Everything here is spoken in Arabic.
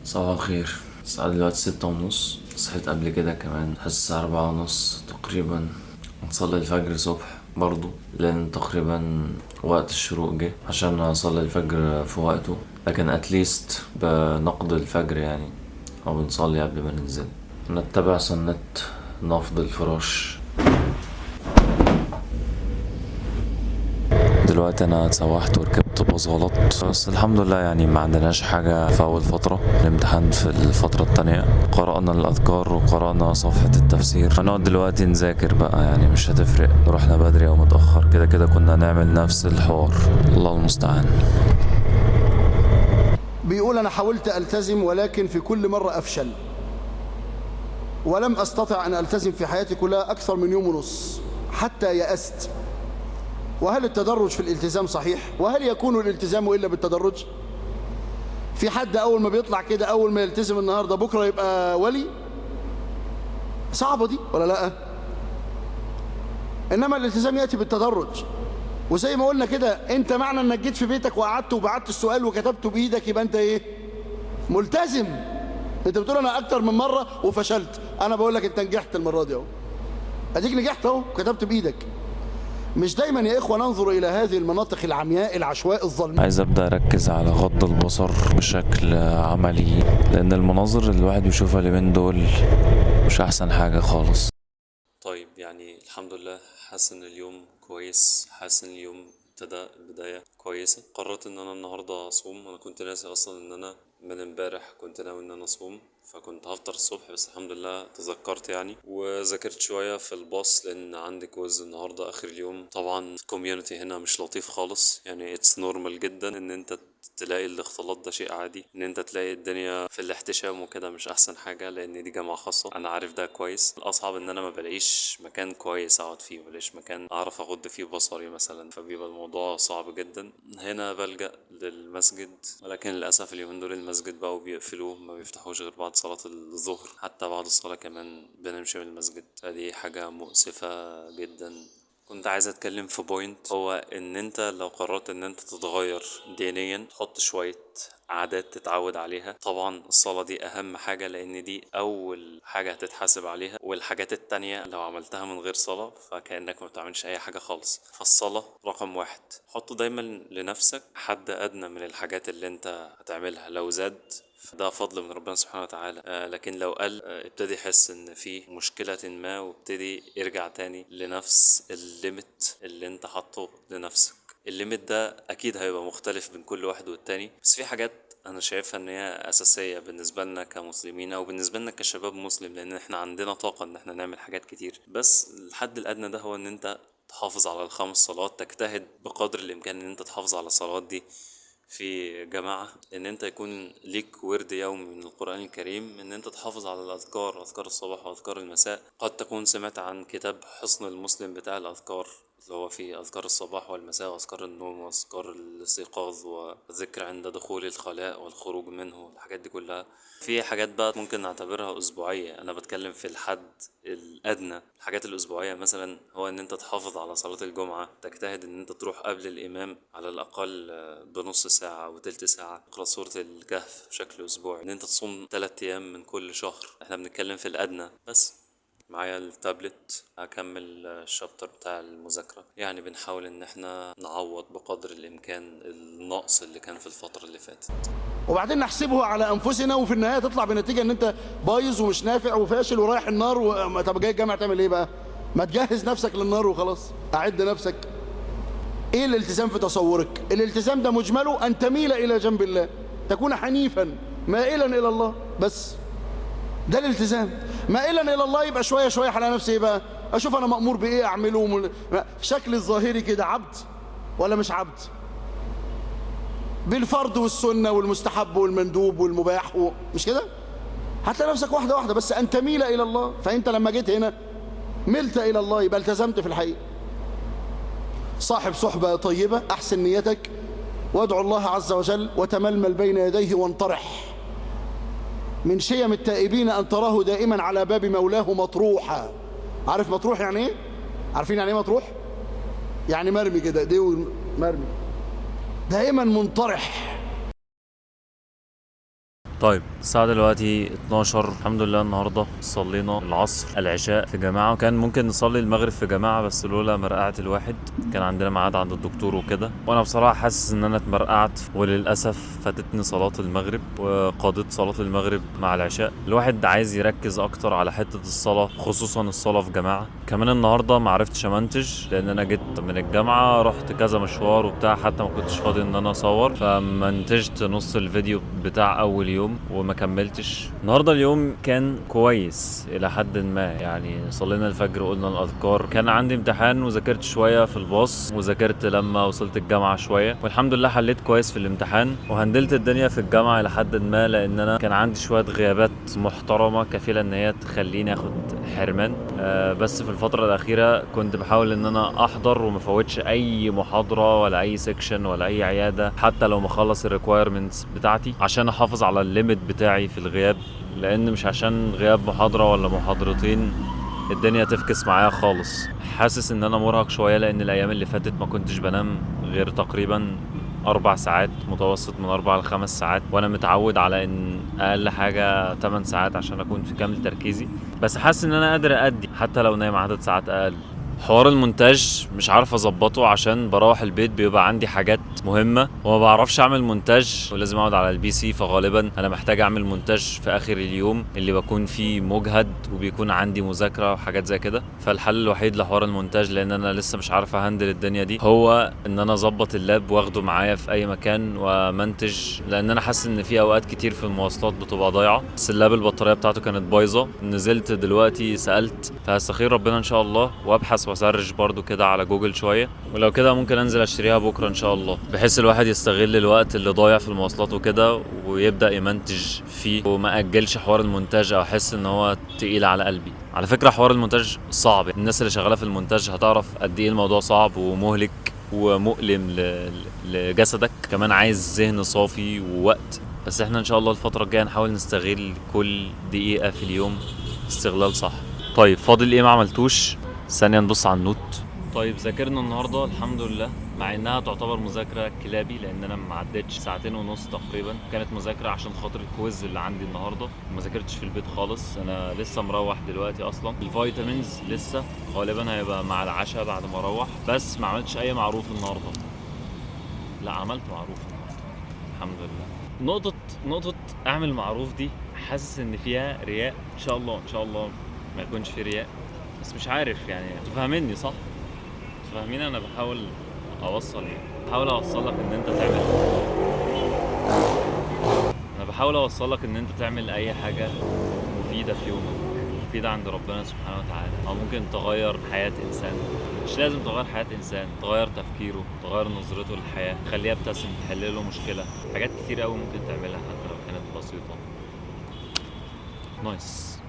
صباح الخير. الساعة دلوقتي 6:30. صحيت قبل كده كمان، حاسس الساعة 4:30 تقريبا. نصلي الفجر صبح برضو، لأن تقريبا وقت الشروق جه عشان أصلي الفجر في وقته، لكن اتليست بنقضي الفجر يعني، أو بنصلي قبل ما ننزل. نتبع سنة نفض الفراش. دلوقتي انا اتسوحت وركبت باص غلط، بس الحمد لله يعني ما عندناش حاجة في اول فترة. الامتحان في الفترة التانية. قرأنا الاذكار وقرأنا صفحة التفسير. هنقعد دلوقتي نذاكر بقى، يعني مش هتفرق رحنا بدري او متأخر، كده كده كنا هنعمل نفس الحوار. الله المستعان. بيقول أنا حاولت ألتزم ولكن في كل مرة أفشل، ولم أستطع أن ألتزم في حياتي كلها أكثر من يوم ونص حتى يأست. وهل التدرج في الالتزام صحيح؟ وهل يكون الالتزام إلا بالتدرج؟ في حد أول ما بيطلع كده أول ما يلتزم النهاردة بكرة يبقى ولي؟ صعبة دي ولا لأ؟ إنما الالتزام يأتي بالتدرج. وزي ما قلنا كده، أنت معنى أنك جيت في بيتك وقعدت وبعت السؤال وكتبته بإيدك يبقى أنت إيه؟ ملتزم. أنت بتقول أنا أكتر من مرة وفشلت، أنا بقول لك أنت نجحت المرة دي أهو. أديك نجحت أهو، كتبت بإيدك. مش دايما يا إخوة ننظر إلى هذه المناطق العمياء العشواء الظلماء. عايز ابدا اركز على غض البصر بشكل عملي، لان المناظر اللي الواحد بيشوفها اليومين دول مش احسن حاجة خالص. طيب يعني الحمد لله، حاسس ان اليوم كويس، حاسس ان اليوم ابتدى بداية كويسة. قررت ان انا النهاردة اصوم. انا كنت ناسي اصلا ان انا من امبارح كنت ناوي ان انا اصوم، فكنت هفطر الصبح، بس الحمد لله تذكرت يعني، وذاكرت شوية في الباص لان عندي كويز النهاردة اخر اليوم. طبعا الكوميونتي هنا مش لطيف خالص، يعني اتس نورمال جدا ان انت تلاقي الاختلاط ده شيء عادي، ان انت تلاقي الدنيا في الاحتشام وكده مش احسن حاجة، لان دي جامعة خاصة انا عارف ده كويس. الاصعب ان انا ما بلاقيش مكان كويس اقعد فيه، مبلاقيش مكان اعرف اغض فيه بصري مثلا، فبيبقى الموضوع صعب جدا. هنا بلجأ للمسجد، ولكن للاسف اليومين دول المسجد بقوا بيقفلوه، ما بيفتحوش غير بعد صلاة الظهر، حتى بعد الصلاة كمان بنمشي من المسجد. دي حاجة مؤسفة جدا. كنت عايز اتكلم في بوينت، هو ان انت لو قررت ان انت تتغير دينيا، تحط شوية عادات تتعود عليها. طبعا الصلاة دي اهم حاجة، لان دي اول حاجة هتتحاسب عليها، والحاجات التانية لو عملتها من غير صلاة فكأنك ما بتعملش اي حاجة خالص. فالصلاة رقم واحد. حط دايما لنفسك حد ادنى من الحاجات اللي انت هتعملها، لو زاد ده فضل من ربنا سبحانه وتعالى، لكن لو قل ابتدي يحس ان في مشكلة ما، وابتدي يرجع تاني لنفس الليمت اللي انت حاطه لنفسك. الليمت ده اكيد هيبقى مختلف بين كل واحد والتاني، بس في حاجات انا شايفها ان هي اساسية بالنسبة لنا كمسلمين، او بالنسبة لنا كشباب مسلم، لان احنا عندنا طاقة ان احنا نعمل حاجات كتير. بس الحد الادنى ده هو ان انت تحافظ على الخمس صلوات، تجتهد بقدر الامكان ان انت تحافظ على الصلوات دي في جماعة، ان انت يكون ليك ورد يومي من القرآن الكريم، ان انت تحافظ على الاذكار، اذكار الصباح واذكار المساء. قد تكون سمعت عن كتاب حصن المسلم بتاع الاذكار، اللي هو فيه اذكار الصباح والمساء واذكار النوم واذكار الاستيقاظ والذكر عند دخول الخلاء والخروج منه، الحاجات دي كلها. في حاجات بقى ممكن نعتبرها اسبوعية، انا بتكلم في الحد الادنى. الحاجات الاسبوعية مثلا هو ان انت تحافظ على صلاة الجمعة، تجتهد ان انت تروح قبل الامام على الاقل بنص ساعة او تلت ساعة، تقرأ سورة الكهف بشكل اسبوعي، ان انت تصوم 3 ايام من كل شهر. احنا بنتكلم في الادنى. بس معايا التابلت هكمل الشابتر بتاع المذاكرة، يعني بنحاول ان احنا نعوض بقدر الامكان النقص اللي كان في الفترة اللي فاتت. وبعدين نحسبه على أنفسنا، وفي النهاية تطلع بنتيجة إن أنت بايظ ومش نافع وفاشل ورايح النار. طب جاي الجامعة تعمل إيه بقى؟ ما تجهز نفسك للنار وخلاص، أعد نفسك. إيه الالتزام في تصورك؟ الالتزام ده مجمله أن تميل إلى جنب الله، تكون حنيفا مائلا إلى الله، بس ده الالتزام. مائلا إلى الله يبقى شوية شوية على نفسي. إيه بقى؟ أشوف أنا مأمور بإيه أعمله. شكل الظاهري كده عبد ولا مش عبد؟ بالفرض والسنة والمستحب والمندوب والمباح مش كده؟ هتلاقي نفسك واحدة واحدة، بس أن تميل إلى الله. فأنت لما جيت هنا ملت إلى الله، يبقى التزمت في الحقيقة. صاحب صحبة طيبة، أحسن نيتك، وادعو الله عز وجل وتململ بين يديه وانطرح. من شيم التائبين أن تراه دائما على باب مولاه مطروحا. عارف مطروح يعني إيه؟ عارفين يعني إيه مطروح؟ يعني مرمي كده، دي مرمي، دائما منطرح. طيب الساعة دلوقتي 12. الحمد لله النهاردة صلينا العصر العشاء في جماعة، وكان ممكن نصلي المغرب في جماعة بس لولا مرقعة الواحد كان عندنا ميعاد عند الدكتور وكده، وانا بصراحة حاسس ان انا اتمرقعت وللأسف فاتتني صلاة المغرب وقضيت صلاة المغرب مع العشاء. الواحد عايز يركز اكتر على حتة الصلاة، خصوصا الصلاة في جماعة. كمان النهاردة معرفتش امنتج لان انا جيت من الجامعة رحت كذا مشوار وبتاع، حتى ما كنتش فاضي ان انا اصور، فمنتجت نص الفيديو بتاع اول يوم وما كملتش. النهارده اليوم كان كويس الى حد ما، يعني صلينا الفجر وقلنا الاذكار، كان عندي امتحان وذاكرت شويه في الباص وذاكرت لما وصلت الجامعه شويه، والحمد لله حليت كويس في الامتحان وهندلت الدنيا في الجامعه الى حد ما، لان انا كان عندي شويه غيابات محترمه كفيله ان هي تخليني اخد حرمان. بس في الفتره الاخيره كنت بحاول ان انا احضر وما فوتش اي محاضره ولا اي سيكشن ولا اي عياده، حتى لو مخلص الريكوايرمنتس بتاعتي، عشان احافظ على الليميت بتاعي في الغياب، لان مش عشان غياب محاضره ولا محاضرتين الدنيا تفكس معايا خالص. حاسس ان انا مرهق شويه لان الايام اللي فاتت ما كنتش بنام غير تقريبا 4 ساعات متوسط، من 4 ل5 ساعات، وانا متعود على ان اقل حاجه 8 ساعات عشان اكون في كامل تركيزي، بس حاسس ان انا قادر ادي حتى لو نايم عدد ساعات اقل. حوار المونتاج مش عارف اظبطه عشان بروح البيت بيبقى عندي حاجات مهمه وما بعرفش اعمل مونتاج ولازم اقعد على البي سي، فغالبا انا محتاج اعمل مونتاج في اخر اليوم اللي بكون فيه مجهد وبيكون عندي مذاكره وحاجات زي كده. فالحل الوحيد لحوار المونتاج، لان انا لسه مش عارف اهندل الدنيا دي، هو ان انا اظبط اللاب واخده معايا في اي مكان ومنتج، لان انا حاسس ان في اوقات كتير في المواصلات بتبقى ضايعه. بس اللاب البطاريه بتاعته كانت بايظه، نزلت دلوقتي سالت، فهستخير ربنا ان شاء الله وابحث واسرش برضو كده على جوجل شويه، ولو كده ممكن انزل اشتريها بكره ان شاء الله، بحيث الواحد يستغل الوقت اللي ضايع في المواصلات وكده ويبدا يمنتج فيه وما اجلش حوار المونتاج او احس ان هو تقيل على قلبي. على فكره حوار المونتاج صعب، الناس اللي شغاله في المونتاج هتعرف قد ايه الموضوع صعب ومهلك ومؤلم لجسدك، كمان عايز ذهن صافي ووقت. بس احنا ان شاء الله الفتره الجايه نحاول نستغل كل دقيقه في اليوم استغلال صح. طيب فاضل ايه ما عملتوش؟ ثانية نبص على النوت. طيب ذاكرنا النهارده الحمد لله، مع انها تعتبر مذاكره كلابي لان انا ما عدتش 2.5 ساعات تقريبا، كانت مذاكره عشان خاطر الكويز اللي عندي النهارده، ما ذاكرتش في البيت خالص، انا لسه مروح دلوقتي اصلا. الفيتامينز لسه غالبا هيبقى مع العشاء بعد ما اروح، بس ما عملتش اي معروف النهارده. لا عملت معروف النهارده الحمد لله. نقطه اعمل معروف دي حاسس ان فيها رياء، ان شاء الله ما يكونش في رياء، بس مش عارف يعني تفهمني صح؟ تفهمين انا بحاول اوصل بحاول اوصل لك ان انت تعمل، انا بحاول اوصل لك ان انت تعمل اي حاجه مفيده في يومك، مفيده عند ربنا سبحانه وتعالى، او ممكن تغير حياه انسان. مش لازم تغير حياه انسان، تغير تفكيره، تغير نظرته للحياه، تخليه يبتسم، تحل له مشكله، حاجات كتير قوي ممكن تعملها حتى لو كانت بسيطه. نايس.